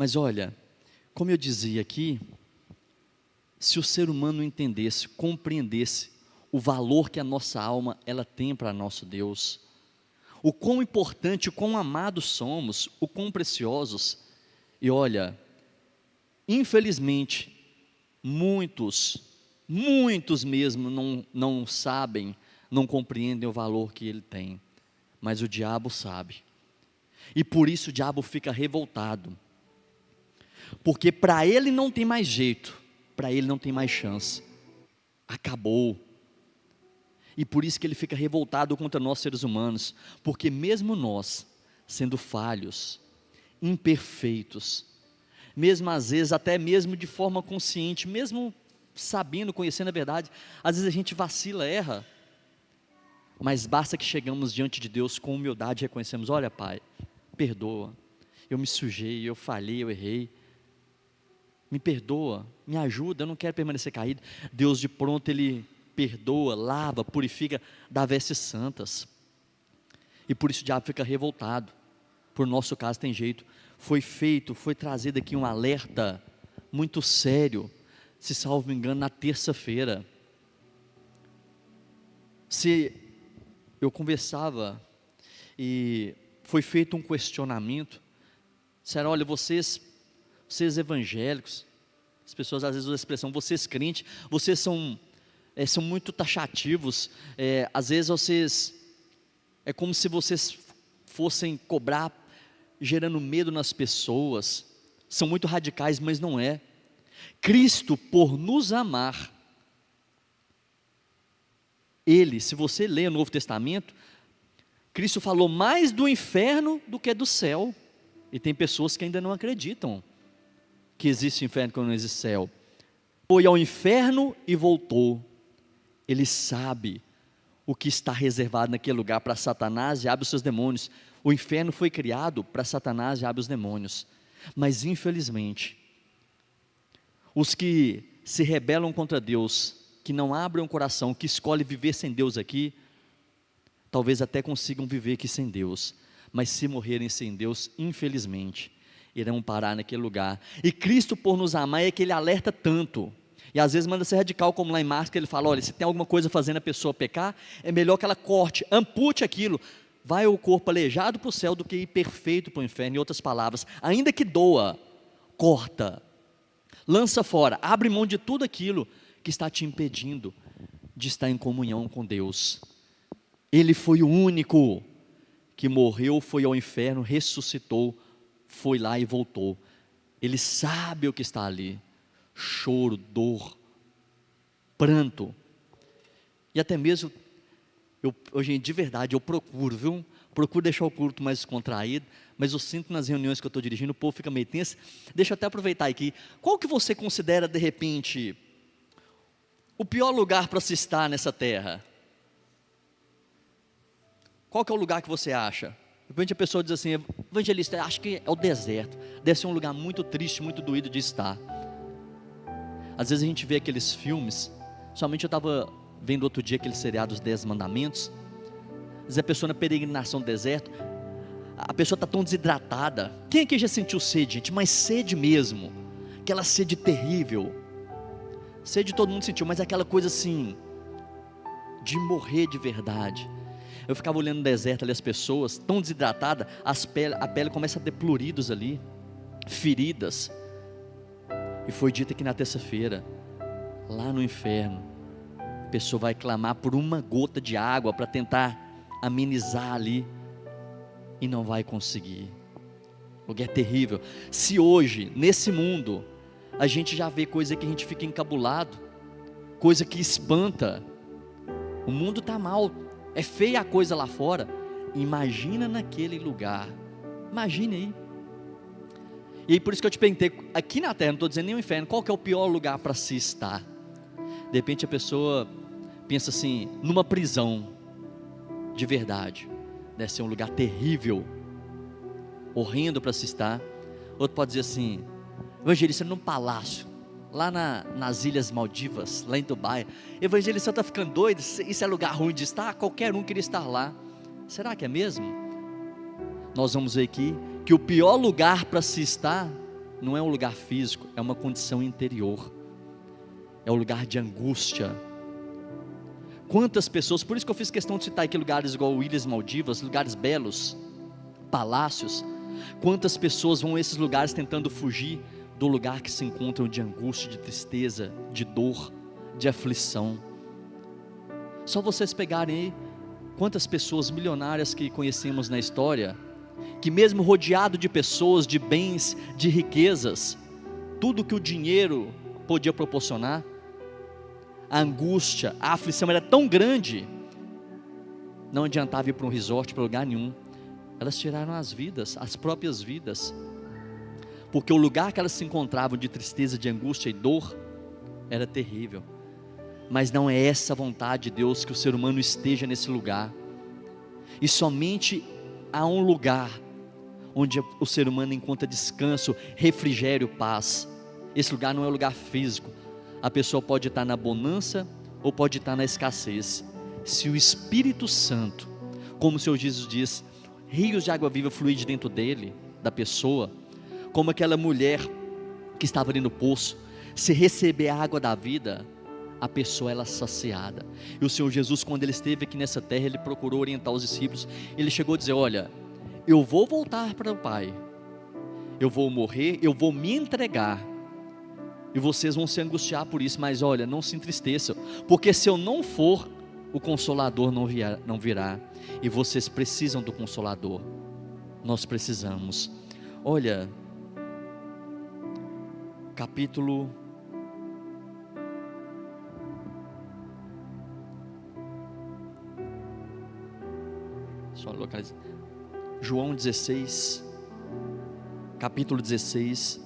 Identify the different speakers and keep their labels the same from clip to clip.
Speaker 1: Mas olha, como eu dizia aqui, se o ser humano entendesse, compreendesse o valor que a nossa alma ela tem para nosso Deus, o quão importante, o quão amados somos, o quão preciosos, e olha, infelizmente, muitos mesmo não sabem, não compreendem o valor que ele tem, mas o diabo sabe, e por isso o diabo fica revoltado, porque para ele não tem mais jeito, para ele não tem mais chance, acabou, e por isso que ele fica revoltado contra nós seres humanos, porque mesmo nós, sendo falhos, imperfeitos, mesmo às vezes, até mesmo de forma consciente, mesmo sabendo, conhecendo a verdade, às vezes a gente vacila, erra, mas basta que chegamos diante de Deus com humildade e reconhecemos, olha Pai, perdoa, eu me sujei, eu falhei, eu errei, me perdoa, me ajuda, eu não quero permanecer caído. Deus de pronto Ele perdoa, lava, purifica, dá vestes santas, e por isso o diabo fica revoltado. Por nosso caso tem jeito, foi trazido aqui um alerta muito sério, se salvo me engano na terça-feira, eu conversava, e foi feito um questionamento, disseram, olha, vocês evangélicos, as pessoas às vezes usam a expressão, vocês crentes, vocês são muito taxativos, às vezes é como se vocês fossem cobrar, gerando medo nas pessoas, são muito radicais, mas não é. Cristo, por nos amar, Ele, se você lê o Novo Testamento, Cristo falou mais do inferno do que do céu, e tem pessoas que ainda não acreditam, que existe inferno quando não existe céu. Foi ao inferno e voltou, Ele sabe o que está reservado naquele lugar para Satanás, diabo e seus demônios. O inferno foi criado para Satanás, diabo e os demônios, mas infelizmente, os que se rebelam contra Deus, que não abrem o coração, que escolhem viver sem Deus aqui, talvez até consigam viver aqui sem Deus, mas se morrerem sem Deus, infelizmente, irão parar naquele lugar. E Cristo, por nos amar, é que Ele alerta tanto, e às vezes manda ser radical, como lá em Marcos, que Ele fala, olha, se tem alguma coisa fazendo a pessoa pecar, é melhor que ela corte, ampute aquilo, vai o corpo aleijado para o céu, do que ir perfeito para o inferno. Em outras palavras, ainda que doa, corta, lança fora, abre mão de tudo aquilo que está te impedindo de estar em comunhão com Deus. Ele foi o único que morreu, foi ao inferno, ressuscitou, foi lá e voltou. Ele sabe o que está ali, choro, dor, pranto, e até mesmo, hoje de verdade, eu procuro deixar o culto mais descontraído, mas eu sinto nas reuniões que eu estou dirigindo, o povo fica meio tenso. Deixa eu até aproveitar aqui, qual que você considera de repente, o pior lugar para se estar nessa terra? Qual que é o lugar que você acha? De repente a pessoa diz assim, evangelista, acho que é o deserto, deve ser um lugar muito triste, muito doído de estar. Às vezes a gente vê aqueles filmes, somente eu estava vendo outro dia aquele seriado, os 10 Mandamentos, às vezes a pessoa na peregrinação do deserto, a pessoa está tão desidratada, quem aqui já sentiu sede, gente? Mas sede mesmo, aquela sede terrível, sede todo mundo sentiu, mas aquela coisa assim, de morrer de verdade. Eu ficava olhando no deserto ali, as pessoas tão desidratadas, a pele começa a ter pruridos ali, feridas, e foi dito aqui na terça-feira, lá no inferno, a pessoa vai clamar por uma gota de água, para tentar amenizar ali, e não vai conseguir. O lugar é terrível. Se hoje, nesse mundo, a gente já vê coisa que a gente fica encabulado, coisa que espanta, o mundo está mal, é feia a coisa lá fora, imagina naquele lugar, imagine aí. E aí por isso que eu te perguntei, aqui na terra, não estou dizendo nem o inferno, qual que é o pior lugar para se estar? De repente a pessoa pensa assim, numa prisão, de verdade, deve ser um lugar terrível, horrendo para se estar. Outro pode dizer assim, evangelista, num palácio, lá nas Ilhas Maldivas, lá em Dubai, evangelista, está ficando doido, isso é lugar ruim de estar? Qualquer um queria estar lá. Será que é mesmo? Nós vamos ver aqui, que o pior lugar para se estar, não é um lugar físico, é uma condição interior, é um lugar de angústia. Quantas pessoas, por isso que eu fiz questão de citar aqui lugares igual Ilhas Maldivas, lugares belos, palácios. Quantas pessoas vão a esses lugares tentando fugir do lugar que se encontram de angústia, de tristeza, de dor, de aflição. Só vocês pegarem aí, quantas pessoas milionárias que conhecemos na história, que mesmo rodeado de pessoas, de bens, de riquezas, tudo que o dinheiro podia proporcionar, a angústia, a aflição era tão grande, não adiantava ir para um resort, para lugar nenhum. Elas tiraram as vidas, as próprias vidas, porque o lugar que elas se encontravam de tristeza, de angústia e dor, era terrível. Mas não é essa a vontade de Deus, que o ser humano esteja nesse lugar. E somente há um lugar onde o ser humano encontra descanso, refrigério, paz. Esse lugar não é um lugar físico. A pessoa pode estar na bonança ou pode estar na escassez. Se o Espírito Santo, como o Senhor Jesus diz, rios de água viva fluir de dentro dele, da pessoa, como aquela mulher que estava ali no poço, se receber a água da vida, a pessoa ela é saciada. E o Senhor Jesus, quando ele esteve aqui nessa terra, ele procurou orientar os discípulos. Ele chegou a dizer: olha, eu vou voltar para o Pai, eu vou morrer, eu vou me entregar, e vocês vão se angustiar por isso, mas olha, não se entristeçam, porque se eu não for, o Consolador não virá, e vocês precisam do Consolador, nós precisamos. Olha, capítulo só localizar, João 16, capítulo 16,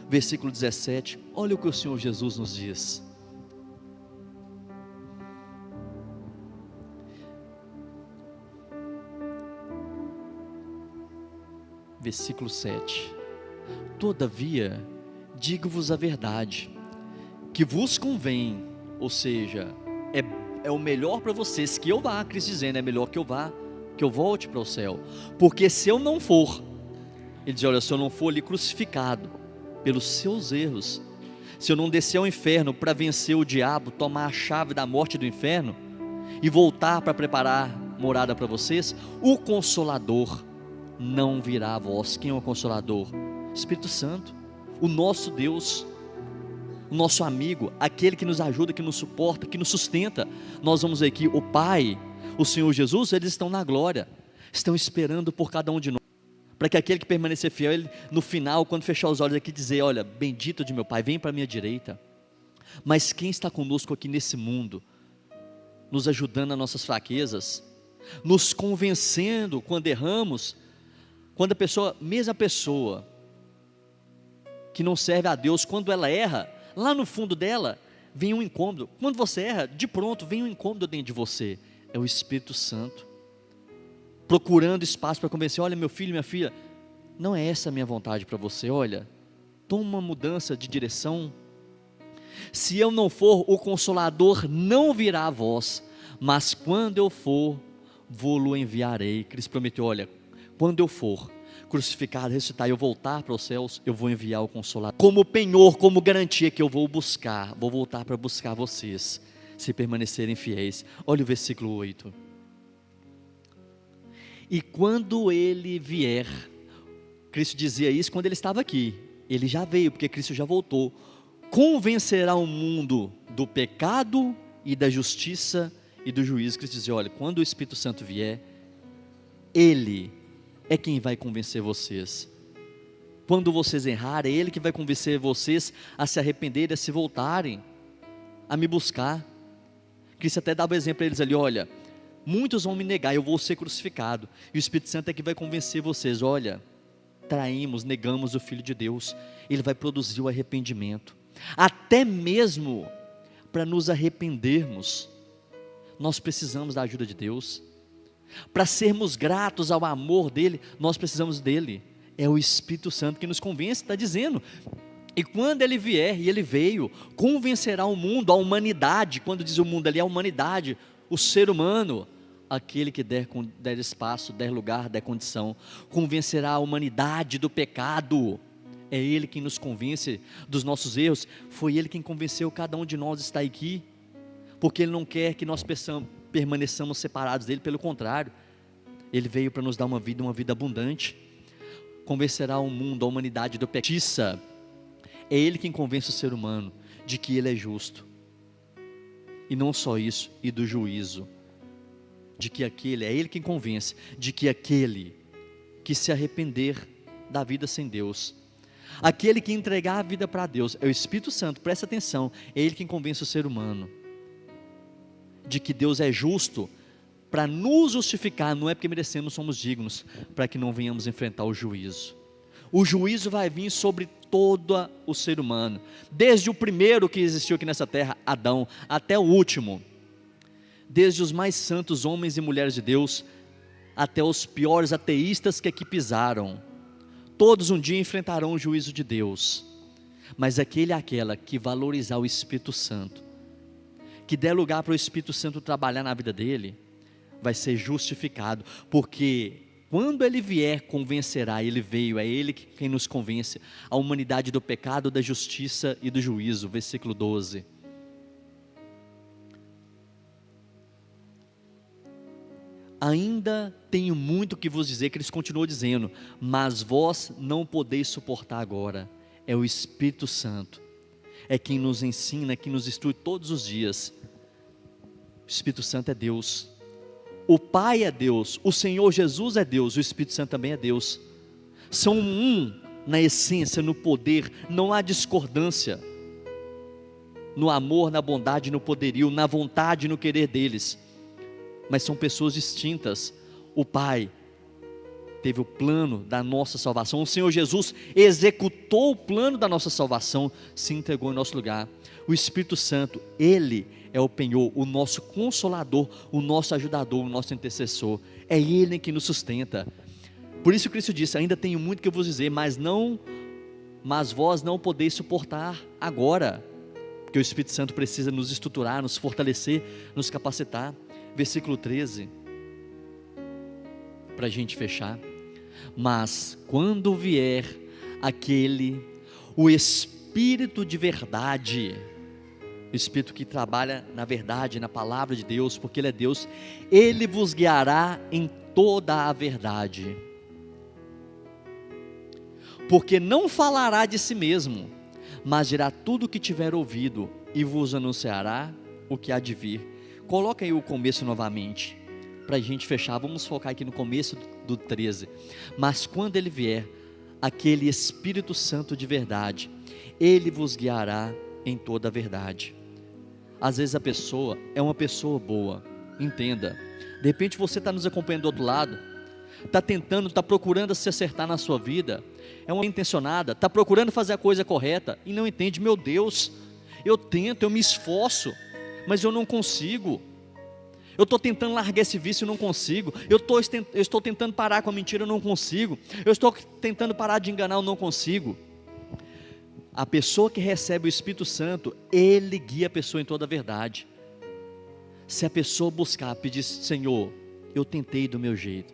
Speaker 1: versículo 17, olha o que o Senhor Jesus nos diz. Versículo 7, todavia, digo-vos a verdade, que vos convém, ou seja, é o melhor para vocês, que eu vá, Cristo dizendo, é melhor que eu vá, que eu volte para o céu, porque se eu não for, ele diz, olha, se eu não for ali crucificado, pelos seus erros, se eu não descer ao inferno para vencer o diabo, tomar a chave da morte e do inferno, e voltar para preparar morada para vocês, o Consolador não virá a vós. Quem é o Consolador? Espírito Santo, o nosso Deus, o nosso amigo, aquele que nos ajuda, que nos suporta, que nos sustenta. Nós vamos ver aqui, o Pai, o Senhor Jesus, eles estão na glória, estão esperando por cada um de nós, para que aquele que permanecer fiel, ele, no final, quando fechar os olhos aqui, dizer, olha, bendito de meu Pai, vem para a minha direita. Mas quem está conosco aqui nesse mundo, nos ajudando nas nossas fraquezas, nos convencendo quando erramos, quando a pessoa, mesmo a pessoa que não serve a Deus, quando ela erra, lá no fundo dela, vem um incômodo. Quando você erra, de pronto, vem um incômodo dentro de você, é o Espírito Santo, procurando espaço para convencer, olha meu filho, minha filha, não é essa a minha vontade para você, olha, toma uma mudança de direção, se eu não for, o Consolador não virá a vós, mas quando eu for, vou-lo enviarei. Cristo prometeu, olha, quando eu for crucificado, ressuscitar, eu voltar para os céus, eu vou enviar o Consolador, como penhor, como garantia que eu vou buscar, vou voltar para buscar vocês, se permanecerem fiéis. Olha o versículo 8, e quando ele vier, Cristo dizia isso quando ele estava aqui, ele já veio, porque Cristo já voltou, convencerá o mundo do pecado e da justiça e do juízo. Cristo dizia, olha, quando o Espírito Santo vier, ele é quem vai convencer vocês, quando vocês errarem, é ele que vai convencer vocês a se arrependerem, a se voltarem, a me buscar. Cristo até dava exemplo para eles ali, olha, muitos vão me negar, eu vou ser crucificado, e o Espírito Santo é que vai convencer vocês, olha, traímos, negamos o Filho de Deus, ele vai produzir o arrependimento, até mesmo para nos arrependermos, nós precisamos da ajuda de Deus, para sermos gratos ao amor dele, nós precisamos dele, é o Espírito Santo que nos convence, está dizendo, e quando ele vier, e ele veio, convencerá o mundo, a humanidade, quando diz o mundo ali, a humanidade, o ser humano, aquele que der espaço, der lugar, der condição, convencerá a humanidade do pecado, É Ele quem nos convence dos nossos erros. Foi Ele quem convenceu cada um de nós a estar aqui, porque Ele não quer que nós permaneçamos separados dEle, pelo contrário, Ele veio para nos dar uma vida abundante. Convencerá o mundo, a humanidade do pecado. É Ele quem convence o ser humano de que Ele é justo, e não só isso, e do juízo, de que é Ele quem convence, de que aquele que se arrepender da vida sem Deus, aquele que entregar a vida para Deus, é o Espírito Santo, presta atenção, é Ele quem convence o ser humano, de que Deus é justo, para nos justificar, não é porque merecemos, somos dignos, para que não venhamos enfrentar o juízo. O juízo vai vir sobre todo o ser humano, desde o primeiro que existiu aqui nessa terra, Adão, até o último, desde os mais santos homens e mulheres de Deus, até os piores ateístas que aqui pisaram, todos um dia enfrentarão o juízo de Deus, mas aquele e aquela que valorizar o Espírito Santo, que der lugar para o Espírito Santo trabalhar na vida dele, vai ser justificado, porque quando Ele vier, convencerá. Ele veio, é Ele quem nos convence, a humanidade do pecado, da justiça e do juízo. Versículo 12. Ainda tenho muito que vos dizer, que eles continuam dizendo, mas vós não podeis suportar agora. É o Espírito Santo, é quem nos ensina, é quem nos instrui todos os dias. O Espírito Santo é Deus, o Pai é Deus, o Senhor Jesus é Deus, o Espírito Santo também é Deus, são um na essência, no poder, não há discordância, no amor, na bondade, no poderio, na vontade, no querer deles, mas são pessoas distintas. O Pai teve o plano da nossa salvação, o Senhor Jesus executou o plano da nossa salvação, se entregou em nosso lugar. O Espírito Santo, Ele é o penhor, o nosso consolador, o nosso ajudador, o nosso intercessor, é Ele que nos sustenta. Por isso Cristo disse, ainda tenho muito que vos dizer, mas vós não podeis suportar agora, porque o Espírito Santo precisa nos estruturar, nos fortalecer, nos capacitar. Versículo 13, para a gente fechar, mas quando vier o Espírito de verdade, o Espírito que trabalha na verdade, na palavra de Deus, porque Ele é Deus, Ele vos guiará em toda a verdade, porque não falará de si mesmo, mas dirá tudo o que tiver ouvido, e vos anunciará o que há de vir. Coloca aí o começo novamente, para a gente fechar. Vamos focar aqui no começo do 13. Mas quando Ele vier, aquele Espírito Santo de verdade, Ele vos guiará em toda a verdade. Às vezes a pessoa é uma pessoa boa, entenda, de repente você está nos acompanhando do outro lado, está procurando se acertar na sua vida, é uma intencionada, está procurando fazer a coisa correta, e não entende. Meu Deus, eu tento, eu me esforço, mas eu não consigo, eu estou tentando largar esse vício e não consigo, eu estou tentando parar com a mentira, eu não consigo, eu estou tentando parar de enganar, eu não consigo. A pessoa que recebe o Espírito Santo, Ele guia a pessoa em toda a verdade. Se a pessoa buscar, pedir, Senhor, eu tentei do meu jeito,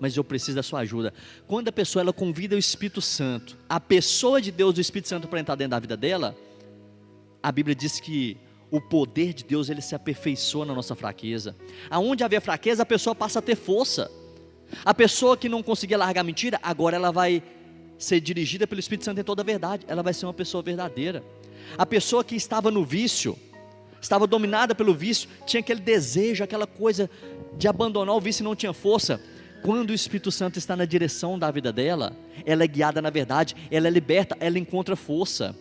Speaker 1: mas eu preciso da sua ajuda. Quando a pessoa ela convida o Espírito Santo, a pessoa de Deus, o Espírito Santo, para entrar dentro da vida dela, a Bíblia diz que o poder de Deus, ele se aperfeiçoa na nossa fraqueza. Aonde haver fraqueza, a pessoa passa a ter força. A pessoa que não conseguia largar a mentira, agora ela vai ser dirigida pelo Espírito Santo em toda a verdade. Ela vai ser uma pessoa verdadeira. A pessoa que estava no vício, estava dominada pelo vício, tinha aquele desejo, aquela coisa de abandonar o vício e não tinha força. Quando o Espírito Santo está na direção da vida dela, ela é guiada na verdade, ela é liberta, ela encontra força.